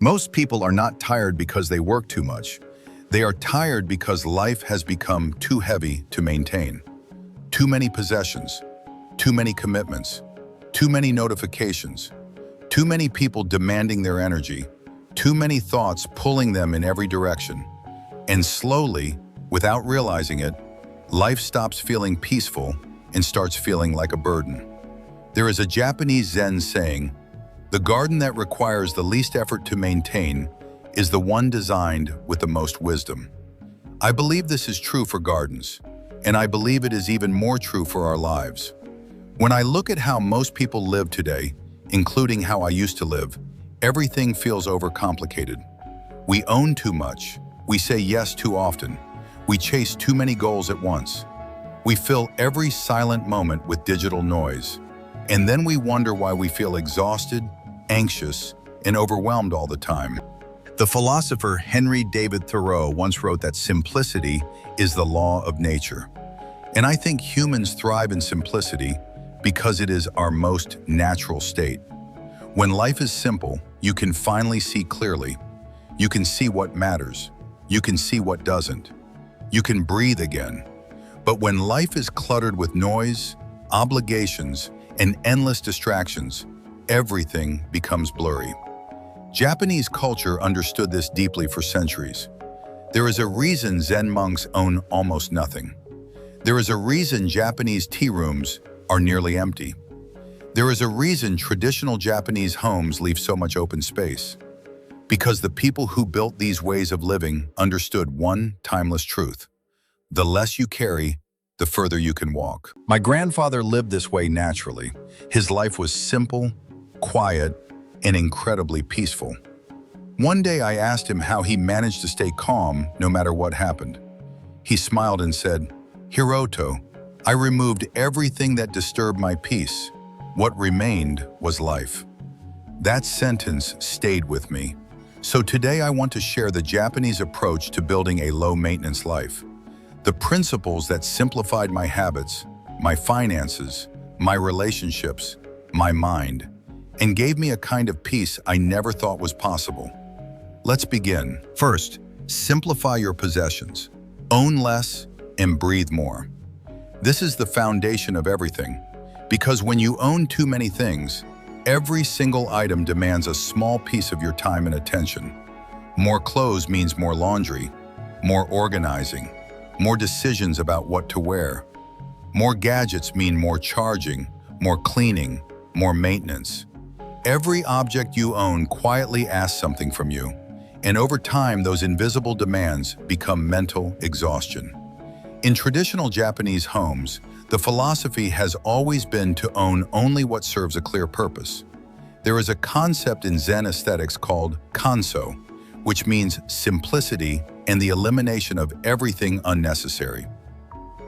Most people are not tired because they work too much. They are tired because life has become too heavy to maintain. Too many possessions, too many commitments, too many notifications, too many people demanding their energy, too many thoughts pulling them in every direction. And slowly, without realizing it, life stops feeling peaceful and starts feeling like a burden. There is a Japanese Zen saying, "The garden that requires the least effort to maintain is the one designed with the most wisdom." I believe this is true for gardens, and I believe it is even more true for our lives. When I look at how most people live today, including how I used to live, everything feels overcomplicated. We own too much. We say yes too often. We chase too many goals at once. We fill every silent moment with digital noise. And then we wonder why we feel exhausted, anxious, and overwhelmed all the time. The philosopher Henry David Thoreau once wrote that simplicity is the law of nature. And I think humans thrive in simplicity because it is our most natural state. When life is simple, you can finally see clearly. You can see what matters. You can see what doesn't. You can breathe again. But when life is cluttered with noise, obligations, and endless distractions, everything becomes blurry. Japanese culture understood this deeply for centuries. There is a reason Zen monks own almost nothing. There is a reason Japanese tea rooms are nearly empty. There is a reason traditional Japanese homes leave so much open space. Because the people who built these ways of living understood one timeless truth. The less you carry, the further you can walk. My grandfather lived this way naturally. His life was simple, quiet, and incredibly peaceful. One day I asked him how he managed to stay calm no matter what happened. He smiled and said, "Hiroto, I removed everything that disturbed my peace. What remained was life." That sentence stayed with me. So today I want to share the Japanese approach to building a low-maintenance life. The principles that simplified my habits, my finances, my relationships, my mind, and gave me a kind of peace I never thought was possible. Let's begin. First, simplify your possessions. Own less and breathe more. This is the foundation of everything, because when you own too many things, every single item demands a small piece of your time and attention. More clothes means more laundry, more organizing, more decisions about what to wear. More gadgets mean more charging, more cleaning, more maintenance. Every object you own quietly asks something from you, and over time those invisible demands become mental exhaustion. In traditional Japanese homes, the philosophy has always been to own only what serves a clear purpose. There is a concept in Zen aesthetics called kanso, which means simplicity and the elimination of everything unnecessary.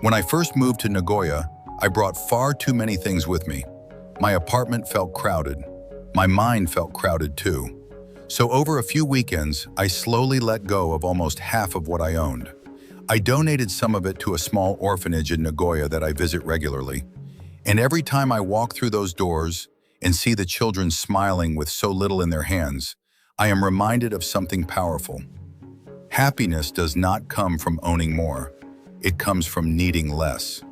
When I first moved to Nagoya, I brought far too many things with me. My apartment felt crowded. My mind felt crowded too. So over a few weekends, I slowly let go of almost half of what I owned. I donated some of it to a small orphanage in Nagoya that I visit regularly. And every time I walk through those doors and see the children smiling with so little in their hands, I am reminded of something powerful. Happiness does not come from owning more. It comes from needing less.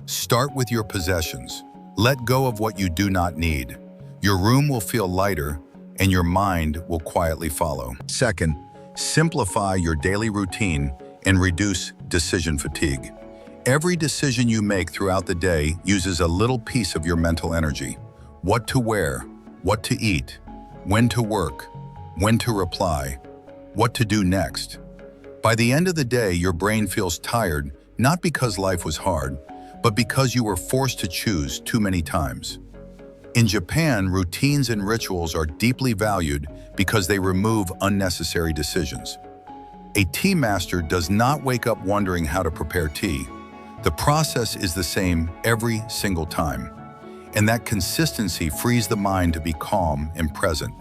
Start with your possessions. Let go of what you do not need. Your room will feel lighter, and your mind will quietly follow. Second, simplify your daily routine and reduce decision fatigue. Every decision you make throughout the day uses a little piece of your mental energy. What to wear, what to eat, when to work, when to reply, what to do next. By the end of the day, your brain feels tired, not because life was hard, but because you were forced to choose too many times. In Japan, routines and rituals are deeply valued because they remove unnecessary decisions. A tea master does not wake up wondering how to prepare tea. The process is the same every single time. And that consistency frees the mind to be calm and present.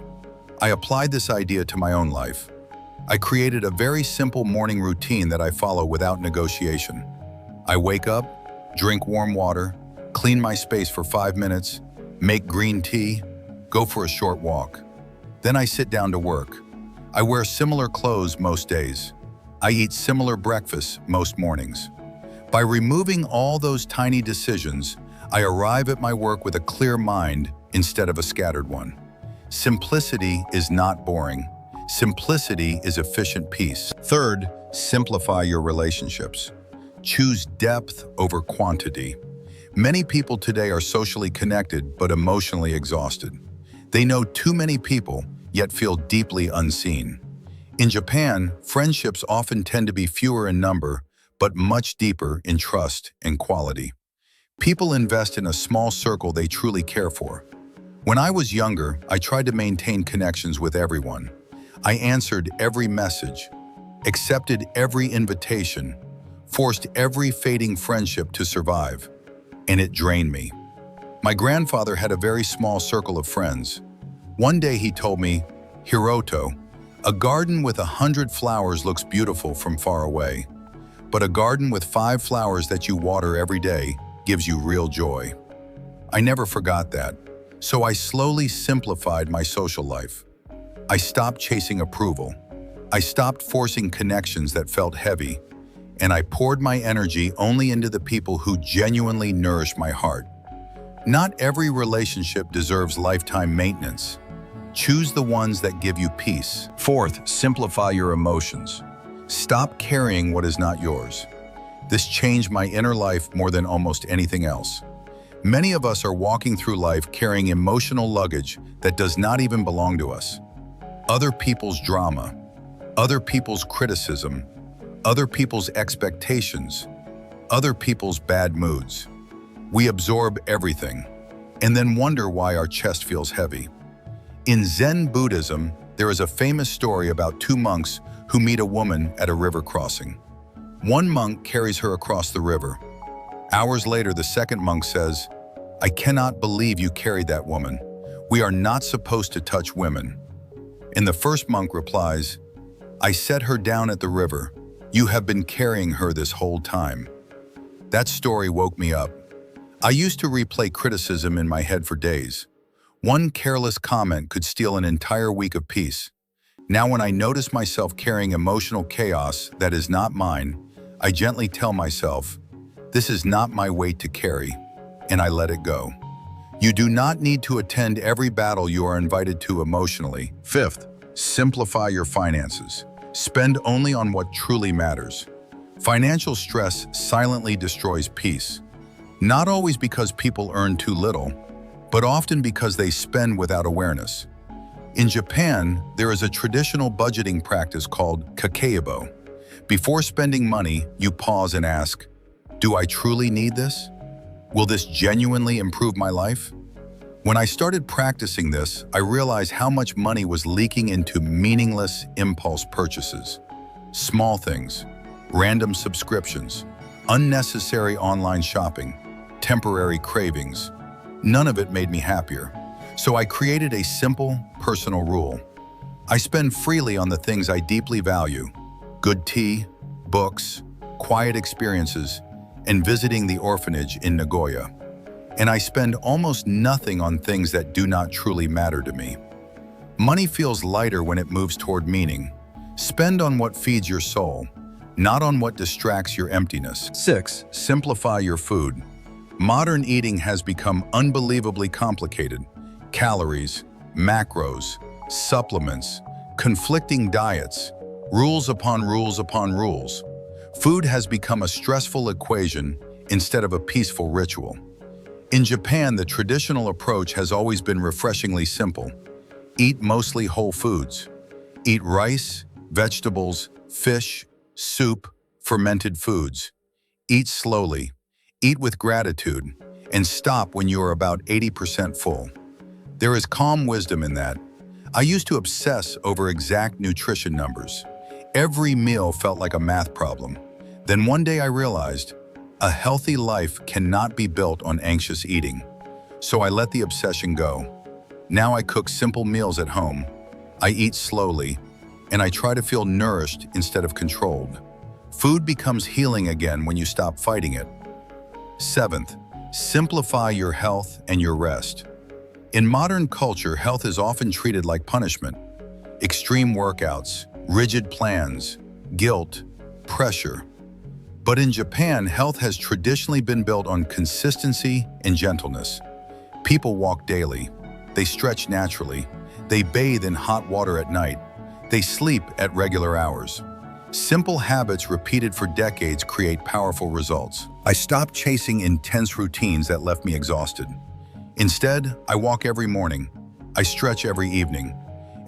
I applied this idea to my own life. I created a very simple morning routine that I follow without negotiation. I wake up, drink warm water, clean my space for 5 minutes, make green tea, go for a short walk. Then I sit down to work. I wear similar clothes most days. I eat similar breakfasts most mornings. By removing all those tiny decisions, I arrive at my work with a clear mind instead of a scattered one. Simplicity is not boring. Simplicity is efficient peace. Third, simplify your relationships. Choose depth over quantity. Many people today are socially connected but emotionally exhausted. They know too many people, yet feel deeply unseen. In Japan, friendships often tend to be fewer in number, but much deeper in trust and quality. People invest in a small circle they truly care for. When I was younger, I tried to maintain connections with everyone. I answered every message, accepted every invitation, forced every fading friendship to survive, and it drained me. My grandfather had a very small circle of friends. One day he told me, "Hiroto, a garden with 100 flowers looks beautiful from far away, but a garden with 5 flowers that you water every day gives you real joy." I never forgot that, so I slowly simplified my social life. I stopped chasing approval. I stopped forcing connections that felt heavy, and I poured my energy only into the people who genuinely nourished my heart. Not every relationship deserves lifetime maintenance. Choose the ones that give you peace. Fourth, simplify your emotions. Stop carrying what is not yours. This changed my inner life more than almost anything else. Many of us are walking through life carrying emotional luggage that does not even belong to us. Other people's drama, other people's criticism, other people's expectations, other people's bad moods. We absorb everything and then wonder why our chest feels heavy. In Zen Buddhism, there is a famous story about 2 monks who meet a woman at a river crossing. One monk carries her across the river. Hours later, the second monk says, "I cannot believe you carried that woman. We are not supposed to touch women." And the first monk replies, "I set her down at the river. You have been carrying her this whole time." That story woke me up. I used to replay criticism in my head for days. One careless comment could steal an entire week of peace. Now when I notice myself carrying emotional chaos that is not mine, I gently tell myself, "This is not my weight to carry," and I let it go. You do not need to attend every battle you are invited to emotionally. Fifth, simplify your finances. Spend only on what truly matters. Financial stress silently destroys peace. Not always because people earn too little, but often because they spend without awareness. In Japan, there is a traditional budgeting practice called kakeibo. Before spending money, you pause and ask, "Do I truly need this? Will this genuinely improve my life?" When I started practicing this, I realized how much money was leaking into meaningless impulse purchases. Small things, random subscriptions, unnecessary online shopping, temporary cravings. None of it made me happier. So I created a simple, personal rule. I spend freely on the things I deeply value: good tea, books, quiet experiences, and visiting the orphanage in Nagoya. And I spend almost nothing on things that do not truly matter to me. Money feels lighter when it moves toward meaning. Spend on what feeds your soul, not on what distracts your emptiness. 6. Simplify your food. Modern eating has become unbelievably complicated. Calories, macros, supplements, conflicting diets, rules upon rules upon rules. Food has become a stressful equation instead of a peaceful ritual. In Japan, the traditional approach has always been refreshingly simple. Eat mostly whole foods. Eat rice, vegetables, fish, soup, fermented foods. Eat slowly, eat with gratitude, and stop when you are about 80% full. There is calm wisdom in that. I used to obsess over exact nutrition numbers. Every meal felt like a math problem. Then one day I realized, a healthy life cannot be built on anxious eating. So I let the obsession go. Now I cook simple meals at home. I eat slowly, and I try to feel nourished instead of controlled. Food becomes healing again when you stop fighting it. 7th, simplify your health and your rest. In modern culture, health is often treated like punishment. extreme workouts, rigid plans, guilt, pressure. But in Japan, health has traditionally been built on consistency and gentleness. People walk daily. They stretch naturally. They bathe in hot water at night. They sleep at regular hours. Simple habits repeated for decades create powerful results. I stopped chasing intense routines that left me exhausted. Instead, I walk every morning. I stretch every evening.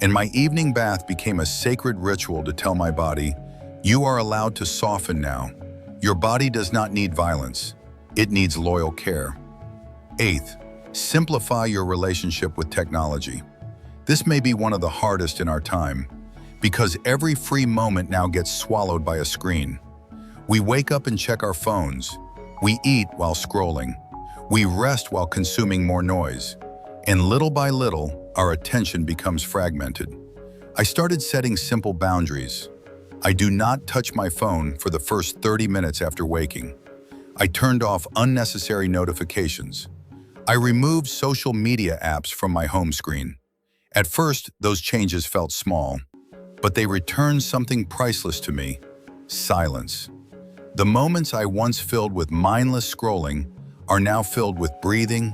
And my evening bath became a sacred ritual to tell my body, you are allowed to soften now. Your body does not need violence. It needs loyal care. Eighth, simplify your relationship with technology. This may be one of the hardest in our time, because every free moment now gets swallowed by a screen. We wake up and check our phones. We eat while scrolling. We rest while consuming more noise. And little by little, our attention becomes fragmented. I started setting simple boundaries. I do not touch my phone for the first 30 minutes after waking. I turned off unnecessary notifications. I removed social media apps from my home screen. At first, those changes felt small, but they returned something priceless to me: silence. The moments I once filled with mindless scrolling are now filled with breathing,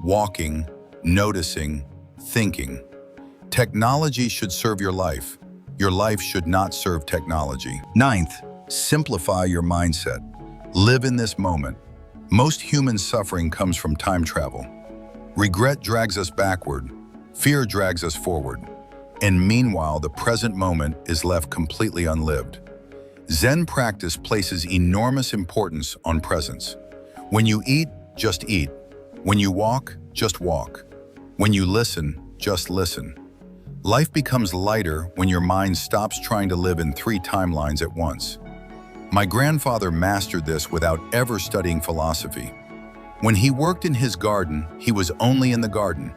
walking, noticing, thinking. Technology should serve your life. Your life should not serve technology. Ninth, simplify your mindset. Live in this moment. Most human suffering comes from time travel. Regret drags us backward. Fear drags us forward. And meanwhile, the present moment is left completely unlived. Zen practice places enormous importance on presence. When you eat, just eat. When you walk, just walk. When you listen, just listen. Life becomes lighter when your mind stops trying to live in 3 timelines at once. My grandfather mastered this without ever studying philosophy. When he worked in his garden, he was only in the garden.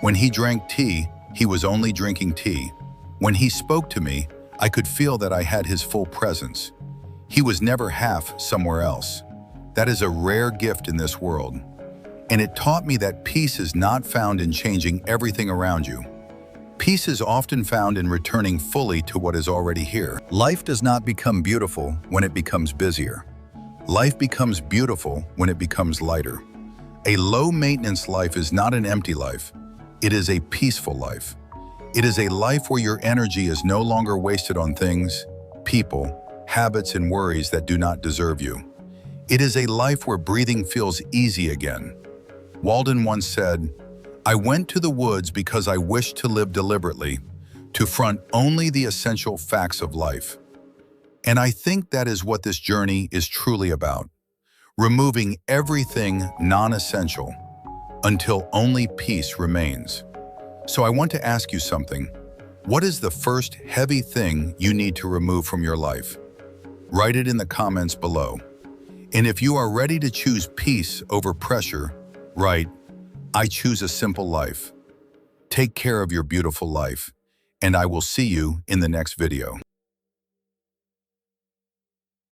When he drank tea, he was only drinking tea. When he spoke to me, I could feel that I had his full presence. He was never half somewhere else. That is a rare gift in this world. And it taught me that peace is not found in changing everything around you. Peace is often found in returning fully to what is already here. Life does not become beautiful when it becomes busier. Life becomes beautiful when it becomes lighter. A low-maintenance life is not an empty life. It is a peaceful life. It is a life where your energy is no longer wasted on things, people, habits, and worries that do not deserve you. It is a life where breathing feels easy again. Walden once said, "I went to the woods because I wished to live deliberately, to front only the essential facts of life." And I think that is what this journey is truly about. Removing everything non-essential until only peace remains. So I want to ask you something. What is the first heavy thing you need to remove from your life? Write it in the comments below. And if you are ready to choose peace over pressure, write, "I choose a simple life." Take care of your beautiful life, and I will see you in the next video.